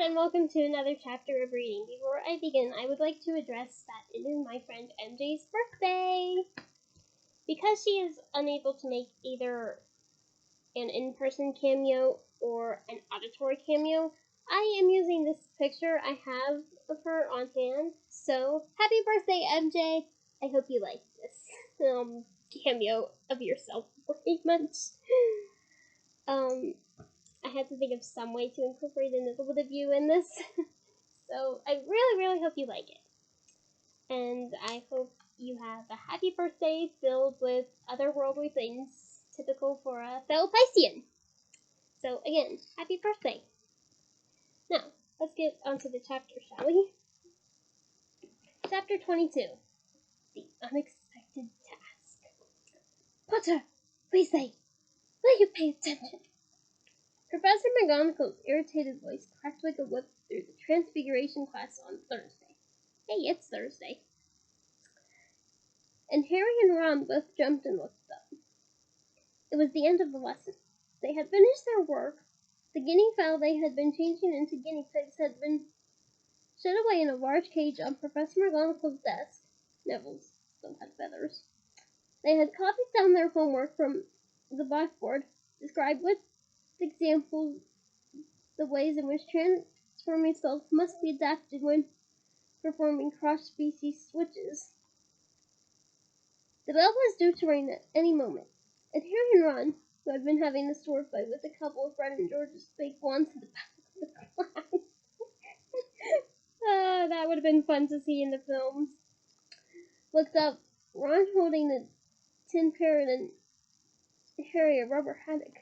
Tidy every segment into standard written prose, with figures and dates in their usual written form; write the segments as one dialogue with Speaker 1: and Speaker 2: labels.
Speaker 1: and welcome to another chapter of reading. Before I begin, I would like to address that it is my friend MJ's birthday. Because she is unable to make either an in-person cameo or an auditory cameo, I am using this picture I have of her on hand. So, happy birthday, MJ! I hope you like this cameo of yourself very much. I had to think of some way to incorporate a little bit of you in this. So I really hope you like it. And I hope you have a happy birthday filled with otherworldly things typical for a fellow Piscean. So again, happy birthday. Now, let's get onto the chapter, shall we? Chapter 22. The Unexpected Task. Potter, please say, will you pay attention? Professor McGonagall's irritated voice cracked like a whip through the Transfiguration class on Thursday. Hey, it's Thursday. And Harry and Ron both jumped and looked up. It was the end of the lesson. They had finished their work. The guinea fowl they had been changing into guinea pigs had been shut away in a large cage on Professor McGonagall's desk. Neville's still had feathers. They had copied down their homework from the blackboard, described with examples the ways in which transforming spells must be adapted when performing cross-species switches. The bell was due to ring at any moment, and Harry and Ron, who had been having a sword fight with a couple of Fred and George's fake wands in the back of the class. That would have been fun to see in the films. Looked up, Ron holding a tin parrot and Harry a rubber haddock.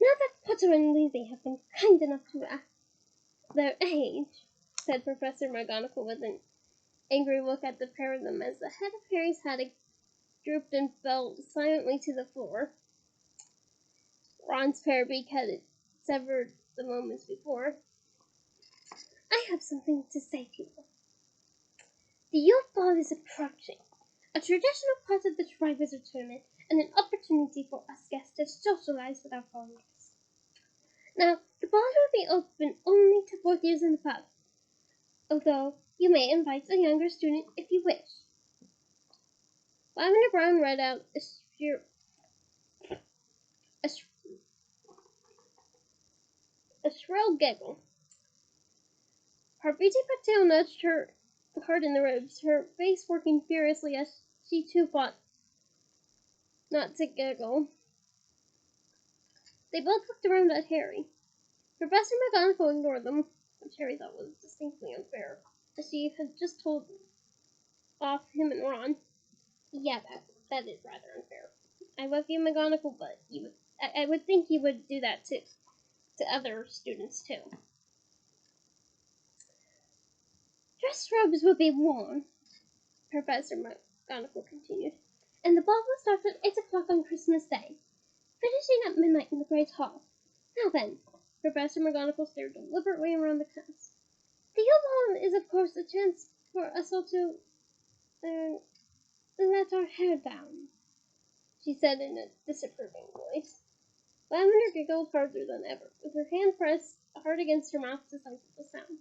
Speaker 1: Now that Potter and Lizzie have been kind enough to act their age, said Professor McGonagall with an angry look at the pair of them as the head of Harry's haddock drooped and fell silently to the floor. Ron's pear beak had severed the moments before. I have something to say to you. The Yule Ball is approaching, a traditional part of the Triwizard Tournament and an opportunity for us guests to socialize with our foreigners. Now, the ball will be open only to 4th years and above, although you may invite a younger student if you wish. Lavender Brown read out a shrill giggle. Parvati Patel nudged her hard in the ribs, her face working furiously as she too fought not to giggle. They both looked around at Harry. Professor McGonagall ignored them, which Harry thought was distinctly unfair, as she had just told off him and Ron. Yeah, that is rather unfair. I love you, McGonagall, but I would think you would do that to other students too. Dress robes will be worn, Professor McGonagall continued, and the ball will start at 8 o'clock on Christmas Day, finishing at midnight in the Great Hall. Now then, Professor McGonagall stared deliberately around the class. The Yule Ball is, of course, a chance for us all to let our hair down, she said in a disapproving voice. Lavender giggled harder than ever, with her hand pressed hard against her mouth to stifle the sound.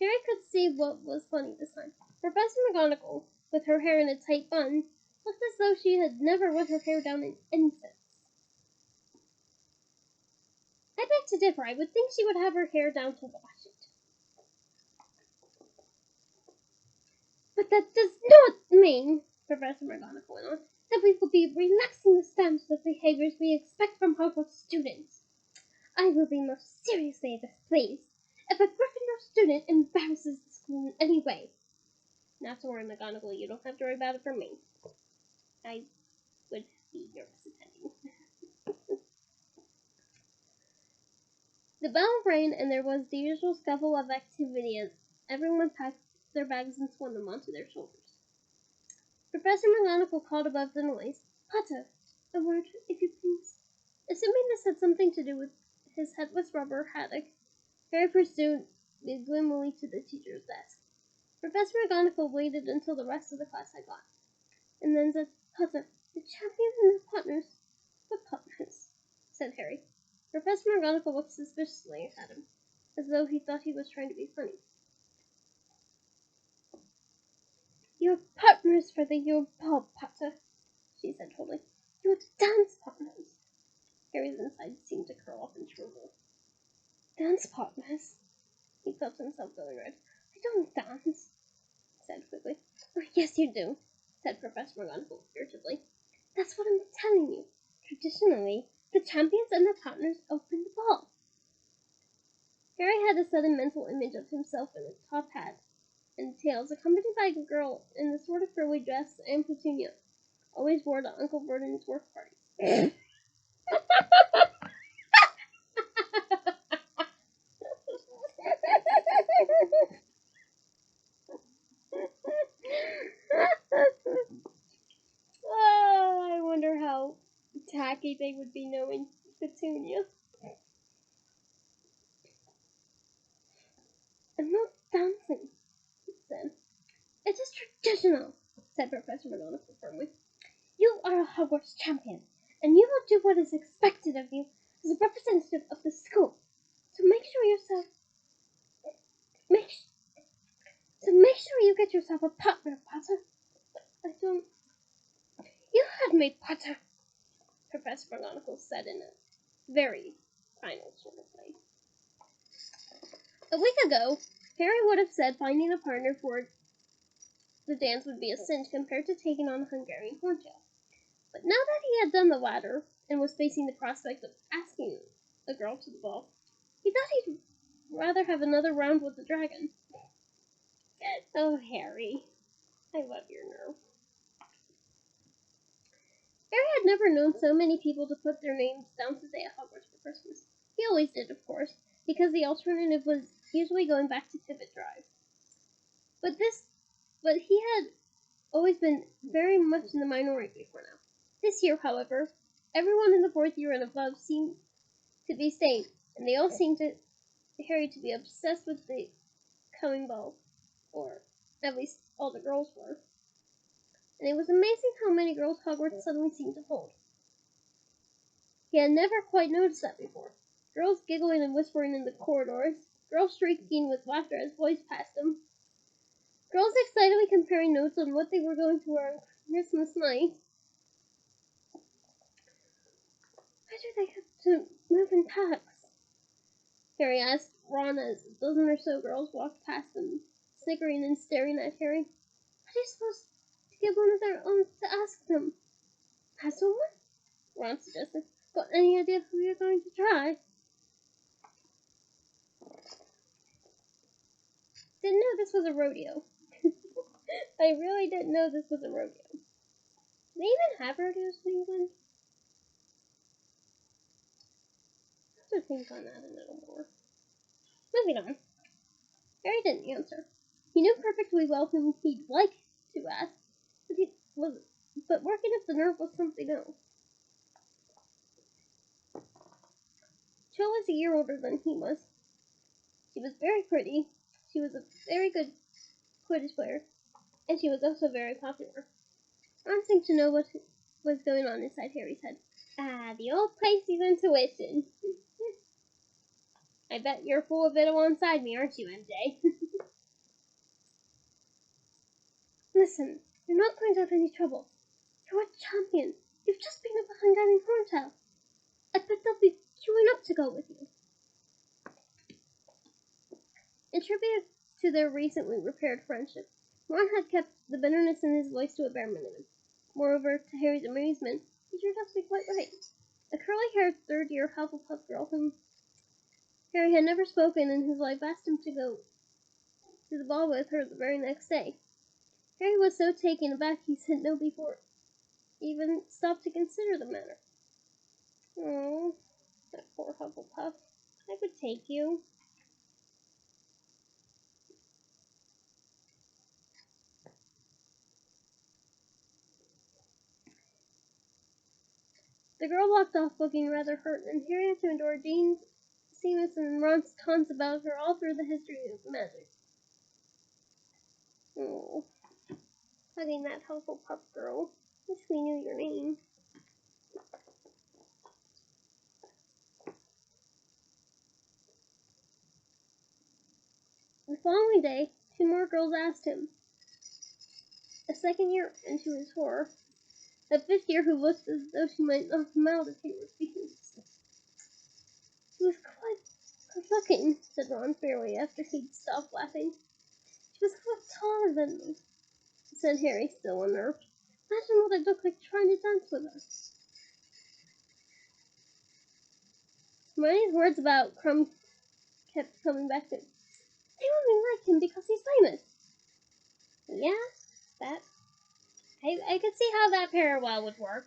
Speaker 1: Harry could see what was funny this time. Professor McGonagall, with her hair in a tight bun, looked as though she had never let her hair down in any sense. I beg to differ. I would think she would have her hair down to wash it. But that does not mean, Professor McGonagall went on, that we will be relaxing the standards of behaviors we expect from Hogwarts students. I will be most seriously displeased if a Gryffindor student embarrasses the school in any way. Not to worry, McGonagall, you don't have to worry about it for me. I would be nervous attending. The bell rang, and there was the usual scuffle of activity as everyone packed their bags and swung them onto their shoulders. Professor McGonagall called above the noise, Potter, a word, if you please. Assuming this had something to do with his headless rubber haddock, Harry pursued gloomily to the teacher's desk. Professor McGonagall waited until the rest of the class had gone, and then said, Potter, the champions and their partners McGonagall looked suspiciously at him, as though he thought he was trying to be funny. "You're partners for the Yule Ball, Potter," she said coldly. "You're dance partners." Harry's insides seemed to curl up and tremble. "Dance partners?" He felt himself going red. "I don't dance," he said quickly. "Oh, yes, you do," said Professor McGonagall irritably. "That's what I'm telling you. Traditionally, the champions and their partners open the ball." Harry had a sudden mental image of himself in a top hat and tails, accompanied by a girl in the sort of frilly dress Aunt Petunia always wore to Uncle Vernon's work parties. Oh, I wonder how tacky they would be knowing Petunia. "I'm not dancing," he said. "It is traditional," said Professor McGonagall firmly. "You are a Hogwarts champion, and you will do what is expected of you as a representative of the school. So make sure you get yourself a partner, Potter." "I don't." "You heard me, Potter," Professor McGonagall said in a very final sort of way. A week ago, Harry would have said finding a partner for the dance would be a cinch compared to taking on a Hungarian horntail. But now that he had done the latter, and was facing the prospect of asking a girl to the ball, he thought he'd rather have another round with the dragon. Oh, Harry, I love your nerve. Harry had never known so many people to put their names down to stay at Hogwarts for Christmas. He always did, of course, because the alternative was usually going back to Tibbet Drive. But he had always been very much in the minority before now. This year, however, everyone in the 4th year and above seemed to be staying, and they all seemed to Harry to be obsessed with the coming ball, or at least all the girls were. And it was amazing how many girls Hogwarts suddenly seemed to hold. He had never quite noticed that before. Girls giggling and whispering in the corridors, girls shrieking with laughter as boys passed them, girls excitedly comparing notes on what they were going to wear on Christmas night. "Why do they have to move in packs?" Harry asked Ron as a dozen or so girls walked past them, snickering and staring at Harry. "How are you supposed to get one of their own to ask them?" "Has someone?" Ron suggested. "Got any idea who you're going to try?" Didn't know this was a rodeo. I really didn't know this was a rodeo. Do they even have rodeos in England? I have to think on that a little more. Moving on. Harry didn't answer. He knew perfectly well whom he'd like to ask, but working up the nerve was something else. Cho was a year older than he was. She was very pretty. She was a very good Quidditch player, and she was also very popular. Ron seemed to know what was going on inside Harry's head. Ah, the old Pisces intuition. I bet you're full of it alongside me, aren't you, MJ? "Listen, you're not going to have any trouble. You're a champion. You've just been up a Hungarian horntail. I bet they'll be queuing up to go with you." In tribute to their recently repaired friendship, Ron had kept the bitterness in his voice to a bare minimum. Moreover, to Harry's amusement, he turned out to be quite right. A curly-haired third-year Hufflepuff girl whom Harry had never spoken in his life asked him to go to the ball with her the very next day. Harry was so taken aback he said no before he even stopped to consider the matter. "Oh, that poor Hufflepuff. I would take you." The girl walked off looking rather hurt, and Harry had to endure Dean, Seamus, and Ron's taunts about her all through the history of magic. Oh, hugging that Hufflepuff girl. Wish we knew your name. following day, 2 more girls asked him, a second year into his horror, a 5th year who looked as though she might knock him out if he were speaking. She was quite good looking, said Ron fairly after he'd stopped laughing. She was quite taller than me, said Harry, still unnerved. Imagine what I'd look like trying to dance with her. Hermione's words about Crumb kept coming back to him. They only like him because he's famous. Yeah, that. I could see how that parallel would work.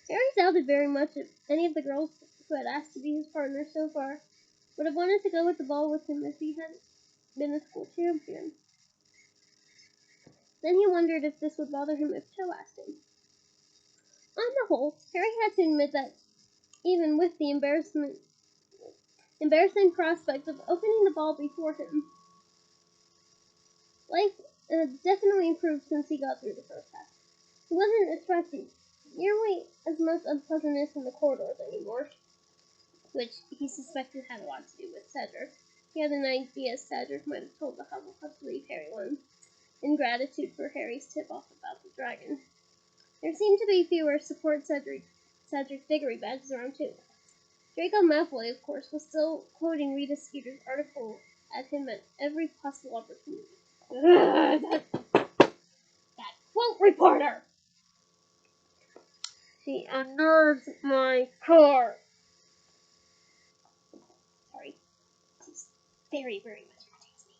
Speaker 1: Harry doubted very much if any of the girls who had asked to be his partner so far would have wanted to go with the ball with him if he had been a school champion. Then he wondered if this would bother him if Cho asked him. On the whole, Harry had to admit that even with the embarrassing prospect of opening the ball before him, life definitely improved since he got through the first half. He wasn't attracting nearly as much unpleasantness in the corridors anymore, which he suspected had a lot to do with Cedric. He had an idea Cedric might have told the Hufflepuff to leave Harry alone, in gratitude for Harry's tip-off about the dragon. There seemed to be fewer support Cedric Diggory badges around too. Draco Malfoy, of course, was still quoting Rita Skeeter's article at him at every possible opportunity. That quote reporter! She unnerves my core. Sorry. She's very, very much irritates me.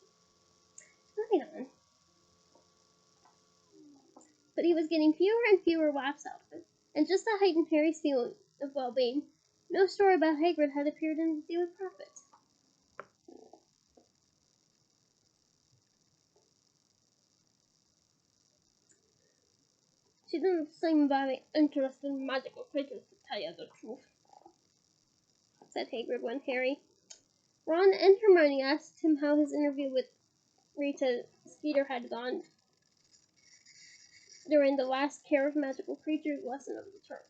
Speaker 1: Moving on. But he was getting fewer and fewer laughs out of it, and just to heighten Harry's feeling of well-being, no story about Hagrid had appeared in the Daily Prophet. She didn't seem very interested in magical creatures, to tell you the truth, said Hagrid when Ron and Hermione asked him how his interview with Rita Skeeter had gone during the last Care of Magical Creatures lesson of the term.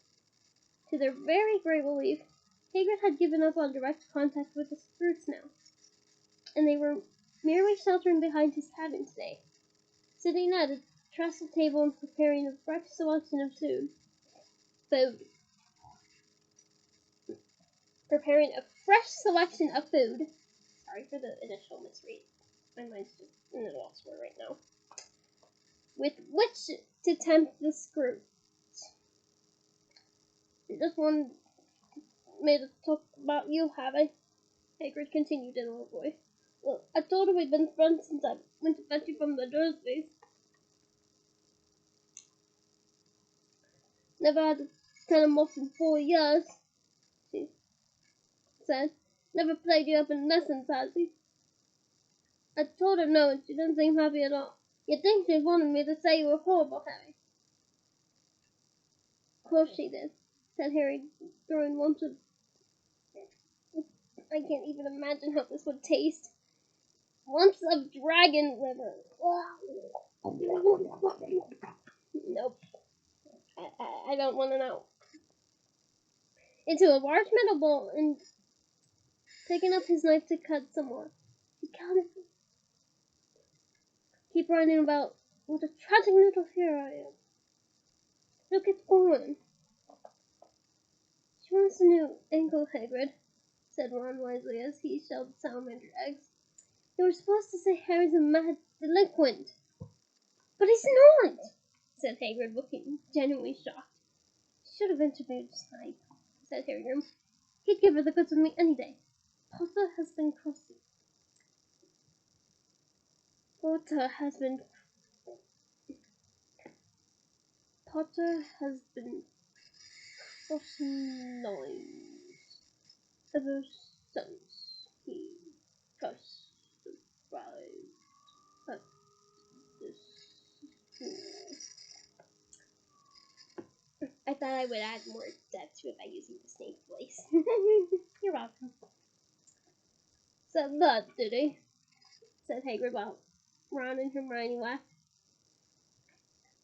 Speaker 1: To their very great relief, Hagrid had given up on direct contact with the Spruce now, and they were merely sheltering behind his cabin today, sitting at a trestle table and preparing a fresh selection of food. Sorry for the initial misread. My mind's just in a lost word right now. With which to tempt the Scrooge. Just one made a talk about you, have I? Hagrid continued in a low voice. Well, I told her we'd been friends since I went to fetch you from the Dursleys. Never had this kind of muff in 4 years, she said. Never played you up in lessons, has he? I told her no, and she didn't seem happy at all. You'd think she wanted me to say you were horrible, Harry. Of course she did, said Harry, throwing lumps of... I can't even imagine how this would taste. Lumps of dragon liver. Nope. I don't want to know. Into a large metal bowl and taking up his knife to cut some more. He counted. Keep writing about what a tragic little hero I am. Look at Owen. She wants a new ankle, Hagrid, said Ron wisely as he shelled salamander eggs. You were supposed to say Harry's a mad delinquent. But he's not, said Hagrid, looking genuinely shocked. Should have interviewed Snape, said Harry Grim. He'd give her the goods with me any day. Potter has been crossing lines ever since he first arrived at this school. I thought I would add more depth to it by using the Snape voice. You're welcome. Said that, did he? Said Hagrid while Ron and Hermione laughed.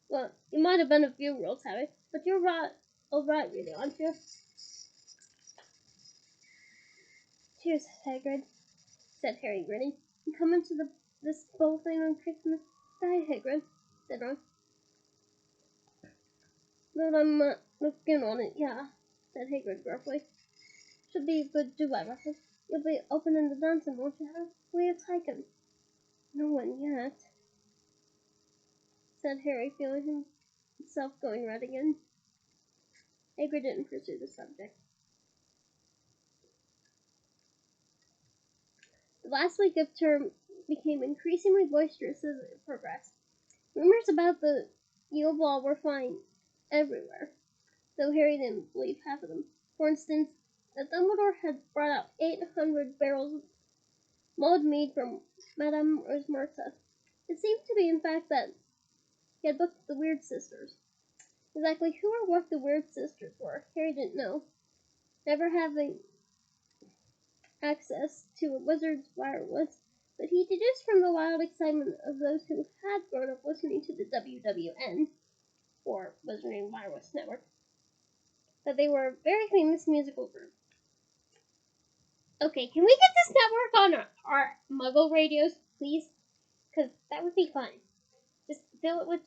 Speaker 1: Well, you might have been a few rules, Harry, but you're right. All right, really, aren't you? Cheers, Hagrid, said Harry, grinning. Come into this bowl thing on Christmas Day, Hagrid, said Ron. But I'm not looking on it, yeah, said Hagrid gruffly. Should be good do, I reckon. You'll be opening the dancing, won't you, Harry? Where you taken? No one yet, said Harry, feeling himself going red again. Hagrid didn't pursue the subject. The last week of term became increasingly boisterous as it progressed. Rumors about the Yule Ball were flying everywhere, though Harry didn't believe half of them. For instance, that Dumbledore had brought out 800 barrels of mulled mead from Madame Rosmerta. It seemed to be, in fact, that he had booked the Weird Sisters. Exactly who or what the Weird Sisters were, Harry didn't know, never having access to a wizard's wireless, but he deduced from the wild excitement of those who had grown up listening to the WWN, or Wizarding Wireless Network, that they were a very famous musical group. Okay, can we get this network on our Muggle radios, please? Because that would be fun. Just fill it with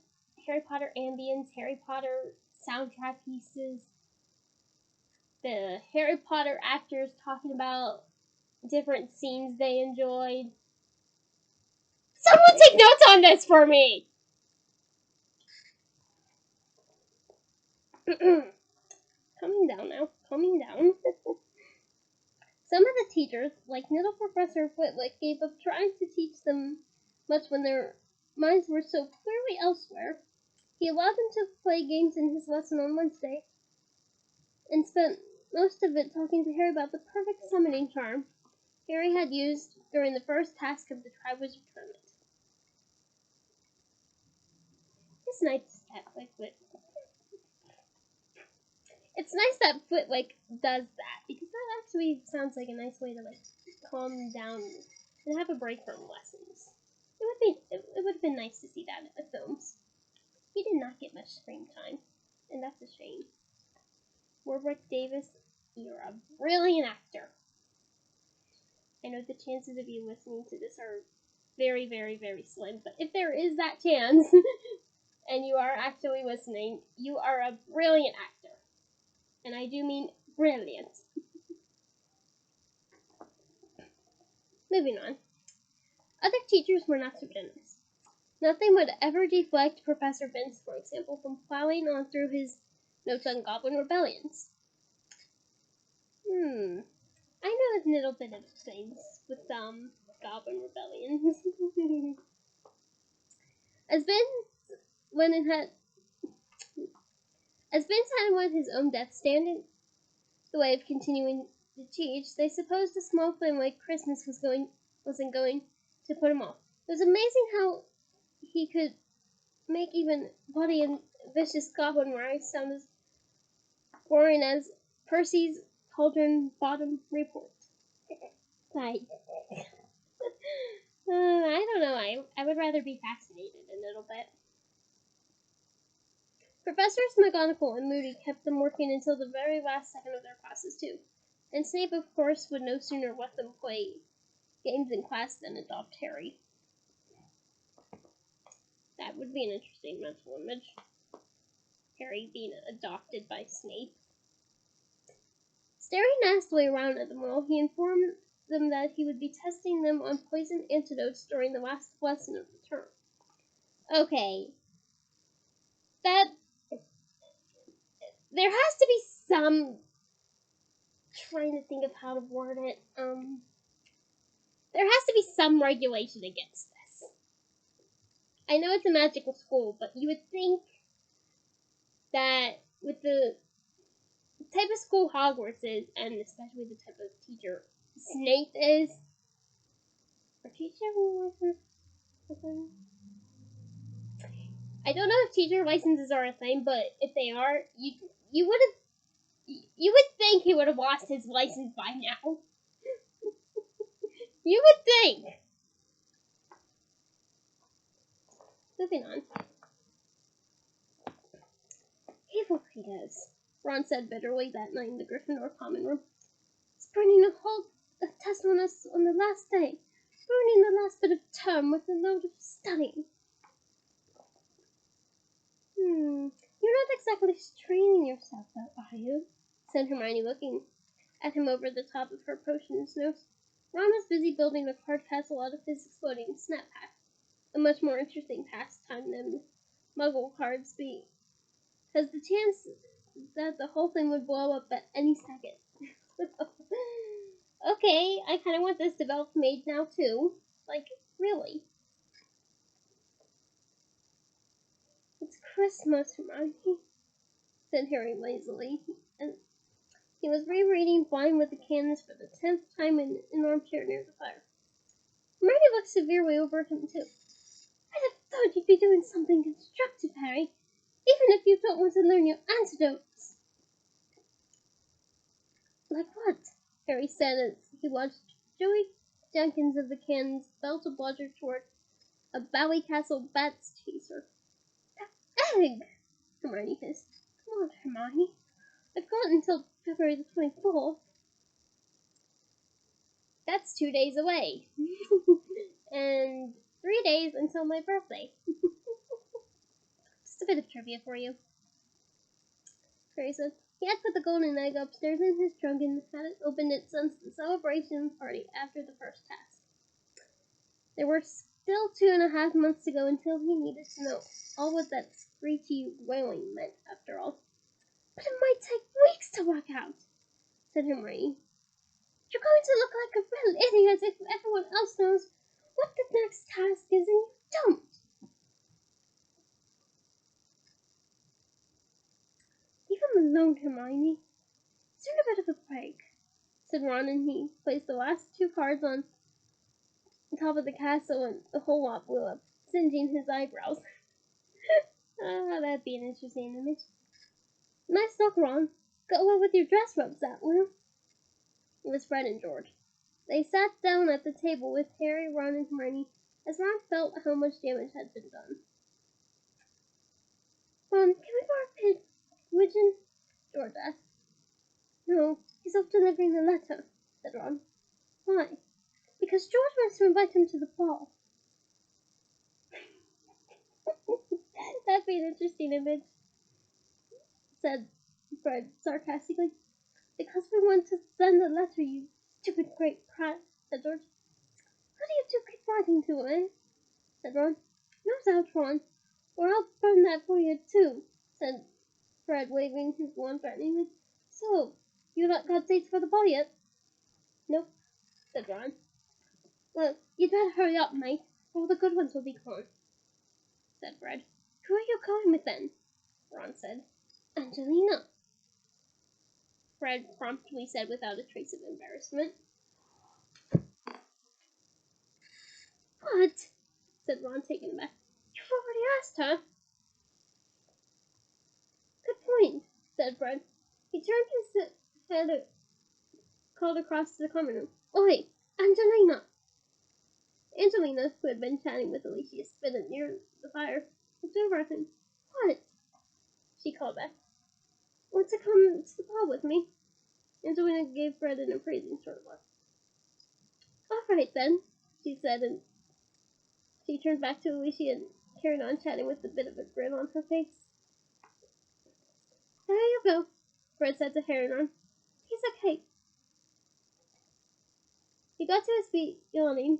Speaker 1: Harry Potter ambience, Harry Potter soundtrack pieces, the Harry Potter actors talking about different scenes they enjoyed. Someone take notes on this for me! Calming down now. Calming down. Some of the teachers, like Little Professor Flitwick, gave up trying to teach them much when their minds were so clearly elsewhere. He allowed them to play games in his lesson on Wednesday, and spent most of it talking to Harry about the perfect summoning charm Harry had used during the first task of the Triwizard Tournament. It's nice that Flitwick does that, because that actually sounds like a nice way to calm down and have a break from lessons. It would have been nice to see that in the films. He did not get much screen time, and that's a shame. Warwick Davis, you're a brilliant actor. I know the chances of you listening to this are very, very, very slim, but if there is that chance, and you are actually listening, you are a brilliant actor. And I do mean brilliant. Moving on. Other teachers were not so generous. Nothing would ever deflect Professor Binns, for example, from plowing on through his notes on Goblin Rebellions. I know a little bit of things with Goblin Rebellions. As Binns had his own death stand in the way of continuing to teach, they supposed a small thing like Christmas wasn't going to put him off. It was amazing how he could make even bloody and vicious goblin rice sound as boring as Percy's Cauldron Bottom Report. Like, I don't know, I would rather be fascinated a little bit. Professors McGonagall and Moody kept them working until the very last second of their classes, too. And Snape, of course, would no sooner let them play games in class than adopt Harry. That would be an interesting mental image. Harry being adopted by Snape. Staring nastily around at them all, he informed them that he would be testing them on poison antidotes during the last lesson of the term. Okay. There has to be some... trying to think of how to word it. There has to be some regulation against this. I know it's a magical school, but you would think that with the type of school Hogwarts is, and especially the type of teacher Snape is, are teacher licenses a thing? I don't know if teacher licenses are a thing, but if they are, you would think he would have lost his license by now. You would think. Moving on. Evil he does, Ron said bitterly that night in the Gryffindor common room. He's printing a whole test on us on the last day. ruining the last bit of term with a load of studying. You're not exactly straining yourself out, are you? Said Hermione, looking at him over the top of her potion's nose. Ron was busy building a card castle out of his exploding snap pack, a much more interesting pastime than Muggle cards be, because the chance that the whole thing would blow up at any second. Okay, I kind of want this developed made now too. Like, really. It's Christmas, Hermione, said Harry lazily, and he was rereading Blind with the Cannons for the 10th time in an armchair near the fire. Hermione looked severely over at him too. I'd have thought you'd be doing something constructive, Harry, even if you don't want to learn your antidotes. Like what? Harry said as he watched Joey Jenkins of the Cannons belt a bludger toward a Bowie Castle bats chaser. That egg! Hermione hissed. Come on, Hermione. I've got until February the 24th. That's 2 days away. And 3 days until my birthday. Just a bit of trivia for you. Harry said. He had put the golden egg upstairs in his trunk and hadn't opened it since the celebration party after the first task. There were still 2.5 months to go until he needed to know all what that screechy wailing meant after all. But it might take weeks to work out, said Hermione. You're going to look like a real idiot if everyone else knows what the next task is and you don't. Leave him alone, Hermione. Soon a bit of a break, said Ron, and he placed the last 2 cards on top of the castle, and the whole lot blew up, singeing his eyebrows. That'd be an interesting image. Nice look, Ron. Go well with your dress robes, that will. It was Fred and George. They sat down at the table with Harry, Ron, and Hermione as Ron felt how much damage had been done. Ron, can we borrow Pidgeon? George asked. No, he's off delivering a letter, said Ron. Why? Because George wants to invite him to the ball. That'd be an interesting image, said Fred sarcastically. Because we want to send a letter, you stupid great prat, said George. How do you two keep writing to him, eh? Said Ron. Nose out, Ron, or I'll burn that for you too, said Fred, waving his wand threateningly. So, you not got dates for the ball yet? Nope, said Ron. Well, you'd better hurry up, mate, or all the good ones will be gone, said Fred. Who are you going with then? Ron said. Angelina, Fred promptly said without a trace of embarrassment. What? Said Ron, taken aback. You've already asked her. Good point, said Fred. He turned his head, called across to the common room. Oi, Angelina! Angelina, who had been chatting with Alicia Spinnet near the fire, looked over at him. What? She called back. Want to come to the ball with me? Angelina gave Fred an appraising sort of look. All right, then, she said, and she turned back to Alicia and carried on chatting with a bit of a grin on her face. There you go, Fred said to Harry and Ron. Piece of cake. He got to his feet, yawning.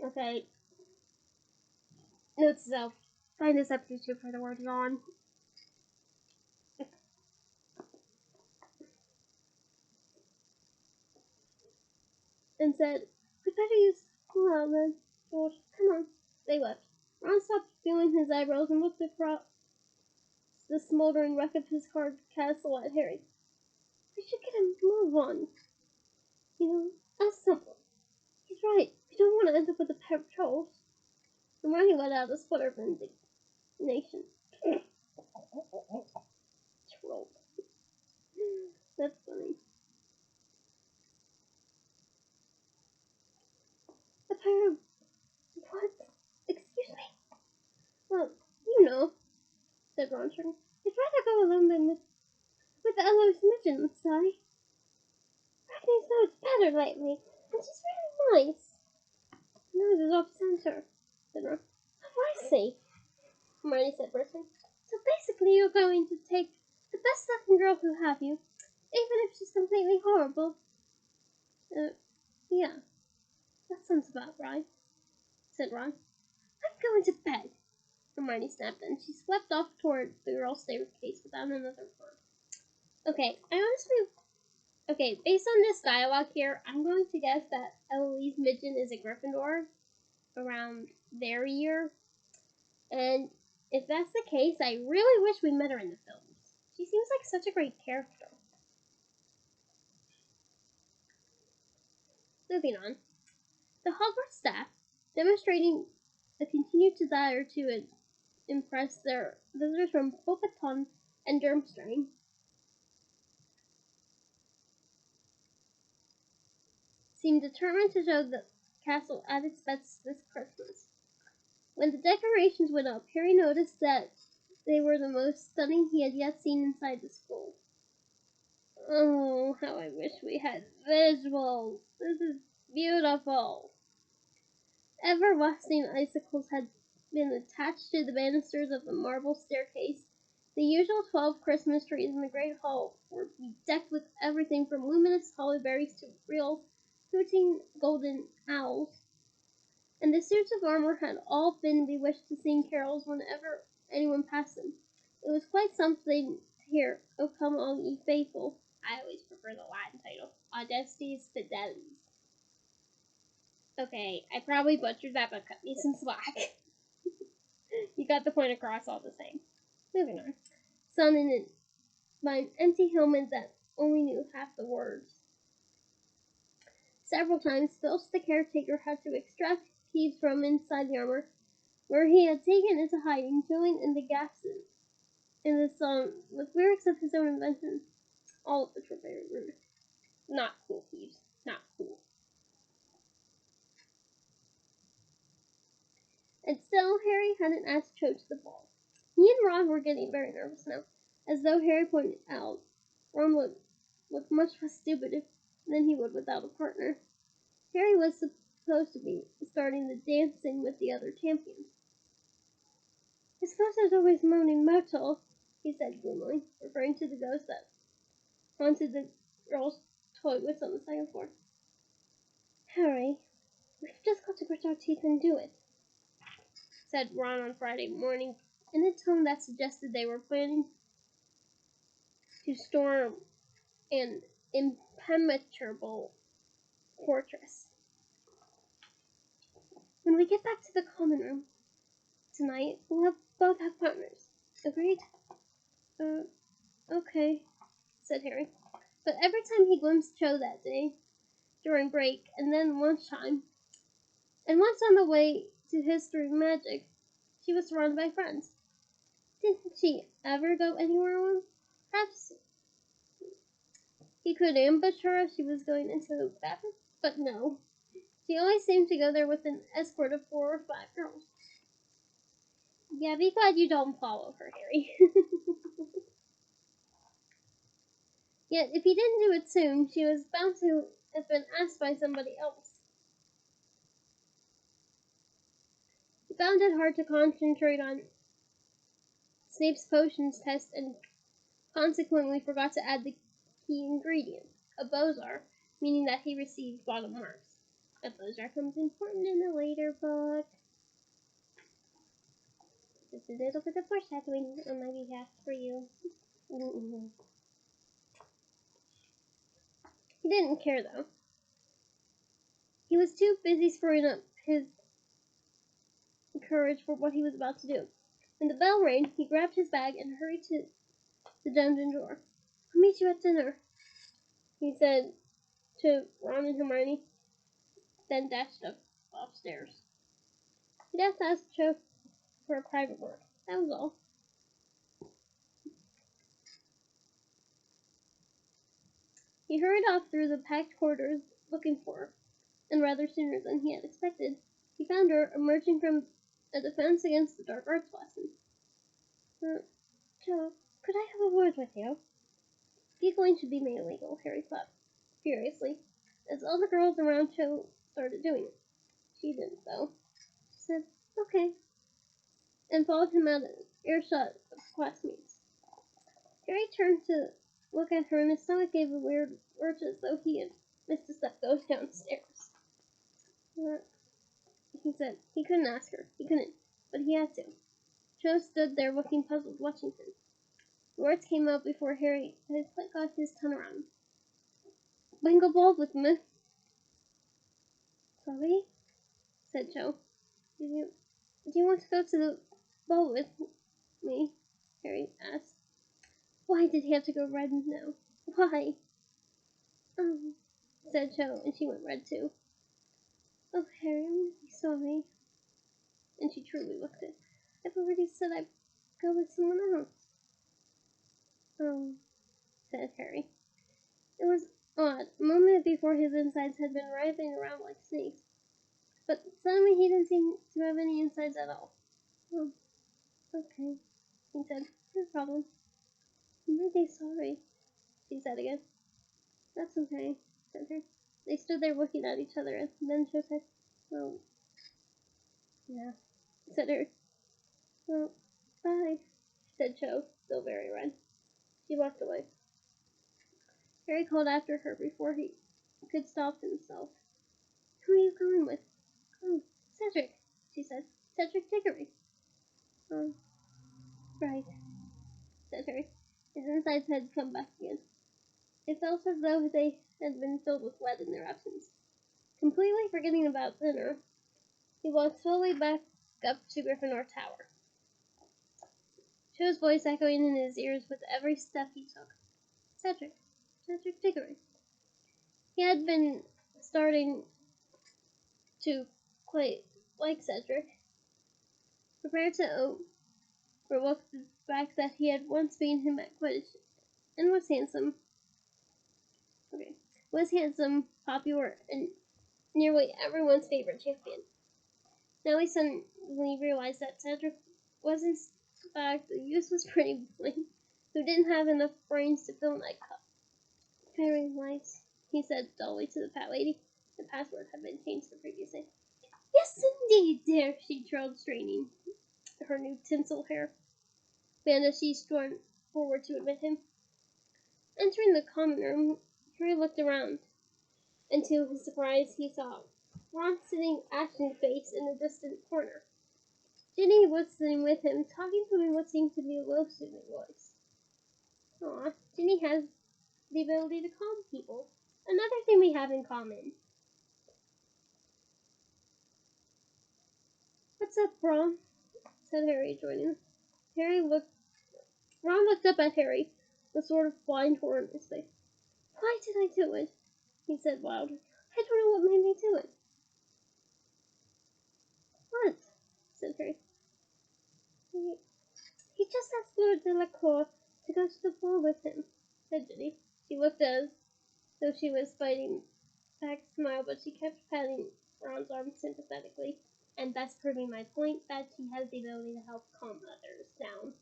Speaker 1: Okay. Note to self. Find this episode for the word yawn. And said, we'd better use school out then, George. Come on. They left. Ron stopped feeling his eyebrows and looked across the smoldering wreck of his card castle at Harry. We should get a move on. You know, that's simple. He's right. We don't want to end up with a pair of trolls. And Ronnie let out a sputter of indignation. Troll. That's funny. A pair of what? Excuse me? Well, you know, said Ron, turning. I'd rather go alone than with Eloise huge in the sky. Ragna's nose better lately, and she's really nice. Nose is off center, said Ron. Oh, I see, Hermione said briskly. So basically you're going to take the best looking girl who have you, even if she's completely horrible. Yeah, that sounds about right, said Ron. I'm going to bed, Hermione snapped, and she swept off toward the girls' staircase without another word. Okay, based on this dialogue here, I'm going to guess that Eloise Midgen is a Gryffindor around their year. And if that's the case, I really wish we met her in the films. She seems like such a great character. Moving on. The Hogwarts staff, demonstrating a continued desire to impress their visitors from Beauxbaton and Durmstrang, seemed determined to show the castle at its best this Christmas. When the decorations went up, Harry noticed that they were the most stunning he had yet seen inside the school. Oh, how I wish we had visuals. This is beautiful. Everlasting icicles had been attached to the banisters of the marble staircase. The usual 12 Christmas trees in the great hall were bedecked with everything from luminous holly berries to real hooting golden owls. And the suits of armor had all been bewitched to sing carols whenever anyone passed them. It was quite something to hear, "O come all ye faithful." I always prefer the Latin title, "Audestes Fidelis." Okay, I probably butchered that, but cut me some slack. You got the point across all the same. Moving on. Sung in by an empty helmet that only knew half the words. Several times, Filch the caretaker had to extract keys from inside the armor, where he had taken into hiding, join in the gases in the song with lyrics of his own invention, all of which were very rude. Not cool, Thieves. Not cool. And still, Harry hadn't asked Cho to the ball. He and Ron were getting very nervous now, as though Harry pointed out, Ron would look much less stupid than he would without a partner. Harry was supposed to be starting the dancing with the other champions. His father's always moaning Myrtle, he said gloomily, referring to the ghost that haunted the girls' toilets on the second floor. Harry, we've just got to grit our teeth and do it, said Ron on Friday morning, in a tone that suggested they were planning to storm an impenetrable fortress. When we get back to the common room tonight, we'll both have partners. Agreed? Okay, said Harry. But every time he glimpsed Cho that day, during break, and then lunchtime, and once on the way to History and Magic, she was surrounded by friends. Didn't she ever go anywhere alone? Perhaps he could ambush her as she was going into the bathroom, but no. She always seemed to go there with an escort of 4 or 5 girls. Yeah, be glad you don't follow her, Harry. Yet, if he didn't do it soon, she was bound to have been asked by somebody else. He found it hard to concentrate on Snape's potions test and consequently forgot to add the key ingredient, a Bozar, meaning that he received bottom marks. A Bozar comes important in a later book. Just a little bit of foreshadowing on my behalf for you. He didn't care, though. He was too busy screwing up his courage for what he was about to do. When the bell rang, he grabbed his bag and hurried to the dungeon door. "I'll meet you at dinner," he said to Ron and Hermione, then dashed upstairs. He'd have to ask Cho for a private word. That was all. He hurried off through the packed corridors looking for her, and rather sooner than he had expected, he found her emerging from a defense against the dark arts lesson. Cho, could I have a word with you?" Giggling should be made illegal, Harry thought furiously, as all the girls around Cho started doing it. She didn't, though. She said, okay, and followed him out of earshot of classmates. Harry turned to look at her, and his stomach gave a weird lurch as though he had missed a step going downstairs. He said he couldn't ask her. He couldn't, but he had to. Cho stood there looking puzzled, watching him. The words came out before Harry had quite got his tongue around. Bingo ball with me. Sorry, said Cho. Do you want to go to the ball with me? Harry asked. Why did he have to go red now? Why? Said Cho, and she went red too. Oh, Harry, I'm really sorry. And she truly looked it. I've already said I'd go with someone else. Said Harry. It was odd. A moment before his insides had been writhing around like snakes. But suddenly he didn't seem to have any insides at all. Oh, okay, he said. No problem. I'm really sorry, she said again. That's okay, said her. They stood there looking at each other, and then Cho said, well, yeah, said her. Well, bye, said Cho, still very red. She walked away. Harry called after her before he could stop himself. Who are you going with? Oh, Cedric, she said. Cedric Diggory. Oh, right, said Harry. His insides had come back again. It felt as though they had been filled with lead in their absence. Completely forgetting about dinner, he walked slowly back up to Gryffindor Tower. Cho's voice echoing in his ears with every step he took. Cedric. Cedric Diggory. He had been starting to quite like Cedric, prepared to overlook the fact that he had once beaten him at Quidditch, and was handsome. Popular, and nearly everyone's favorite champion. Now he suddenly realized that Cedric was in fact a useless pretty boy who didn't have enough brains to fill that cup. Very nice, he said dully to the fat lady. The password had been changed the previous day. Yes, indeed, dear, she trilled, straightening her new tinsel hair band as she strode forward to admit him. Entering the common room, Harry looked around, and to his surprise he saw Ron sitting ashen-faced in a distant corner. Ginny was sitting with him, talking to him in what seemed to be a low, soothing voice. Aw, Ginny has the ability to calm people. Another thing we have in common. What's up, Ron? Said Harry, joining. Ron looked up at Harry, with sort of blind horror in his face. Why did I do it? He said wildly. I don't know what made me do it. What? Said Harry. He just asked Lord Delacour to go to the ball with him, said Ginny. She looked as though she was fighting back a smile, but she kept patting Ron's arm sympathetically, and thus proving my point that she has the ability to help calm others down,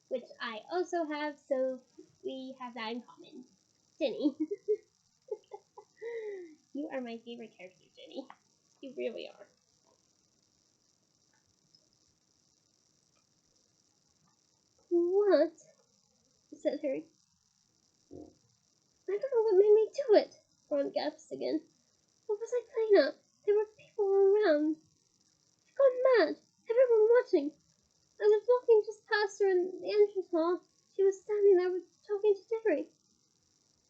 Speaker 1: which I also have, so we have that in common. Ginny. You are my favorite character, Ginny. You really are. What? Said Harry. I don't know what made me do it. Ron gasped again. What was I playing at? There were people all around. I've gone mad. Everyone watching. I was walking just past her in the entrance hall. She was standing there talking to Diggory.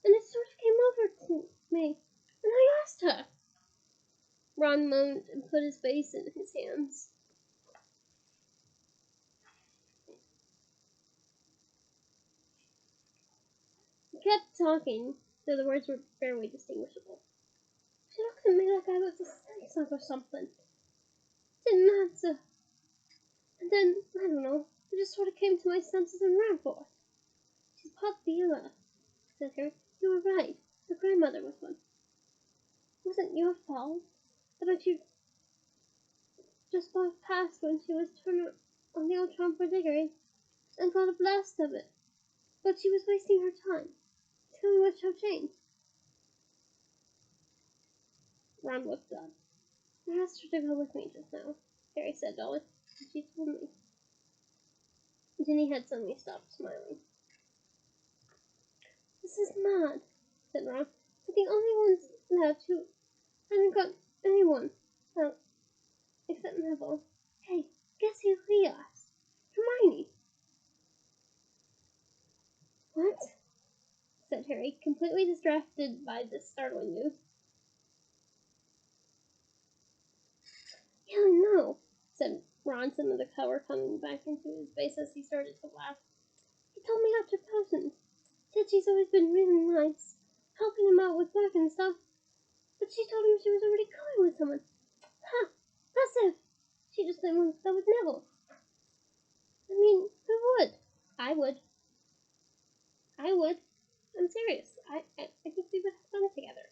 Speaker 1: And it sort of came over to me. And I asked her. Ron moaned and put his face in his hands. He kept talking, though the words were barely distinguishable. She looked at me like I was a sex or something. Didn't answer. And then, I don't know, I just sort of came to my senses and ran for it. She's popular, said Harry. You were right. Her grandmother was one. It wasn't your fault. I bet you just walked past when she was turning on the old charm for Diggory and got a blast of it. But she was wasting her time. Tell me what's so changed. Ron looked up. I asked her to go with me just now, Harry said dully. She told me. Ginny had suddenly stopped smiling. This is mad, said Ron. We're the only ones left who haven't got anyone out except Neville. Hey, guess who he asked? Hermione. What? Said Harry, completely distracted by this startling news. Yeah, no, said Ron, some of the color coming back into his face as he started to laugh. He told me after potions. Said she's always been really nice, helping him out with work and stuff. But she told him she was already going with someone. Ha! As if she just didn't want to go with Neville. I mean, who would? I would. I would. I'm serious. I think we would have fun together.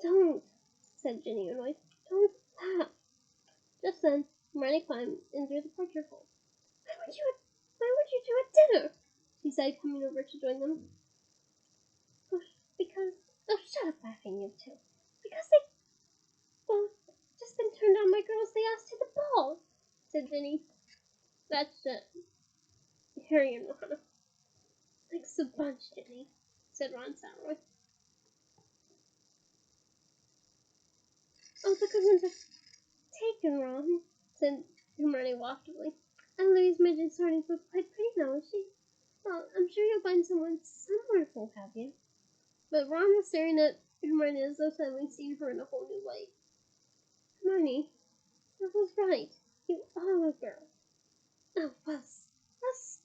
Speaker 1: Don't, said Ginny annoyed. Don't laugh. Just then, Hermione climbed in through the portrait hole. Why would you do a dinner? She said, coming over to join them. Oh, because, oh, shut up laughing, you two. Because they, well, just been turned on by girls they asked to the ball, said Ginny. That's Harry and Ron. Thanks a bunch, Ginny, said Ron sourly. Oh, the good ones have taken, Ron, said Hermione loftily. Emily's midget's starting to look quite pretty now, is she? Well, I'm sure you'll find someone somewhere who'll have you. But Ron was staring at Hermione as though suddenly seeing her in a whole new light. Hermione, that was right. You are a girl. Oh, was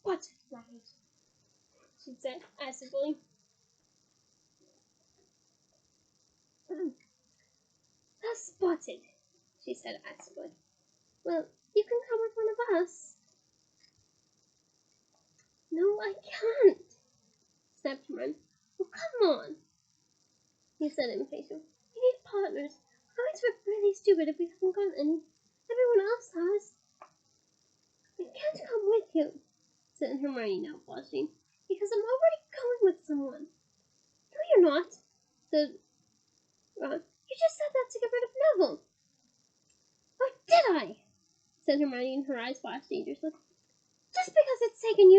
Speaker 1: what right? She said acidly. That's spotted, she said acidly. Well, you can come with one of us. No, I can't, snapped Hermione. Well, come on, he said impatiently. We need partners. We're going to look really stupid if we haven't got any. Everyone else has. I can't come with you, said Hermione, now blushing, because I'm already going with someone. No, you're not, said Ron. You just said that to get rid of Neville. Oh, did I? Said Hermione, and her eyes flashed dangerously. Just because it's taken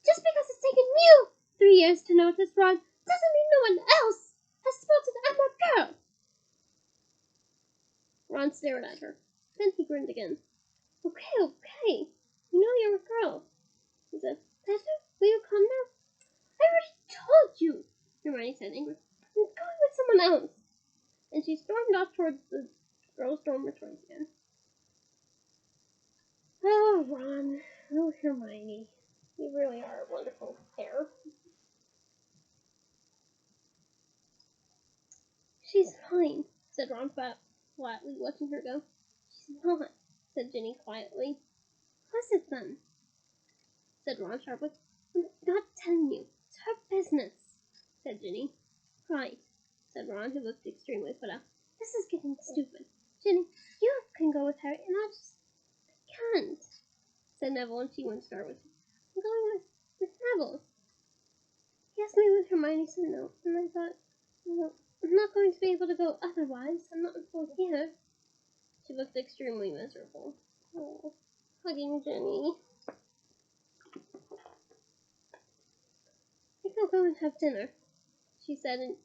Speaker 1: just because it's taken you 3 years to notice, Ron, doesn't mean no one else has spotted Emma Girl. Ron stared at her. Then he grinned again. Okay. You know you're a girl, he said. Petra, will you come now? I already told you, Hermione said angrily. I'm going with someone else. And she stormed off towards the girls' dormitories again. Oh, Ron. Oh, Hermione. You really are a wonderful pair. She's fine, said Ron flatly, watching her go. She's not, said Ginny quietly. What's it then? Said Ron sharply. I'm not telling you. It's her business, said Ginny. Right, said Ron, who looked extremely put out. This is getting stupid. Ginny, you can go with Harry, and I just can't, said Neville, and she wouldn't start with him. I'm going with Neville. He asked me with Hermione said no, and I thought, well, I'm not going to be able to go otherwise. I'm not going here. She looked extremely miserable. Oh, hugging Jenny. I think I'll go and have dinner, she said, and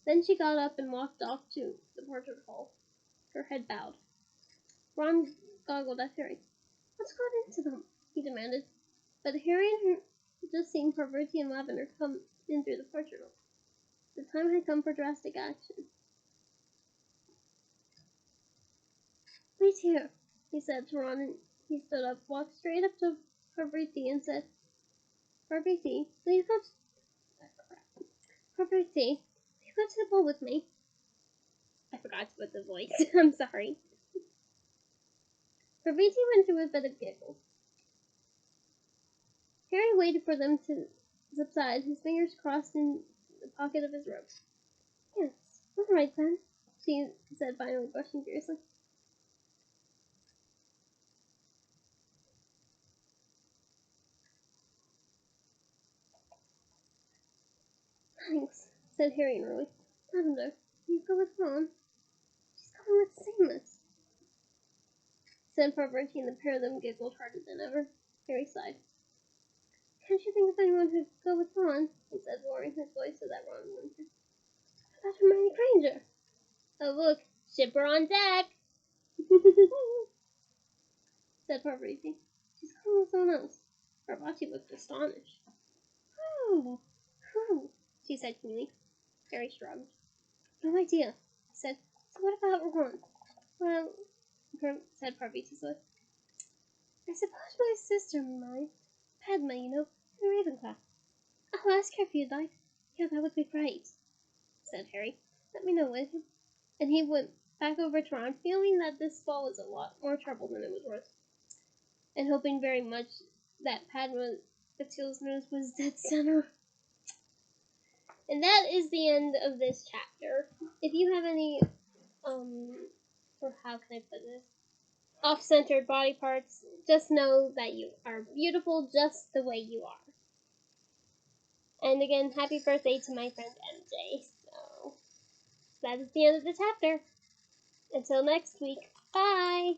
Speaker 1: then she got up and walked off to the portrait hall, her head bowed. Ron goggled at Harry. Let's go into them, he demanded. But Harry and her just seen Parvati and Lavender come in through the portrait hall. The time had come for drastic action. Wait here, he said to Ron, and he stood up, walked straight up to Parvati, and said, Parvati, will you go to... Parvati, will you go to the ball with me? I forgot to put the voice. I'm sorry. Parvati went through a bit of giggles. Harry waited for them to subside, his fingers crossed in the pocket of his robe. Yes, all right then, she said, finally blushing fiercely. said Harry and Roy. Lavender, will you go with Ron? She's coming with Seamus, said Parvati, and the pair of them giggled harder than ever. Harry sighed. Can't you think of anyone who'd go with Ron? He said, lowering his voice so that Ron wouldn't hear. What about Hermione Granger? Oh, look, shipper on deck, said Parvati. She's calling with someone else. Parvati looked astonished. Oh, who? She said keenly. Harry shrugged. No idea, he said. So what about Ron? Well, said Parvati slowly. I suppose my sister might. Padma, you know, in Ravenclaw. I'll ask her if you'd like. Yeah, that would be great, said Harry. Let me know when. And he went back over to Ron, feeling that this ball was a lot more trouble than it was worth, and hoping very much that Padma Patil's nose was dead center. And that is the end of this chapter. If you have any, or how can I put this? Off-centered body parts, just know that you are beautiful just the way you are. And again, happy birthday to my friend MJ. So, that is the end of the chapter. Until next week, bye!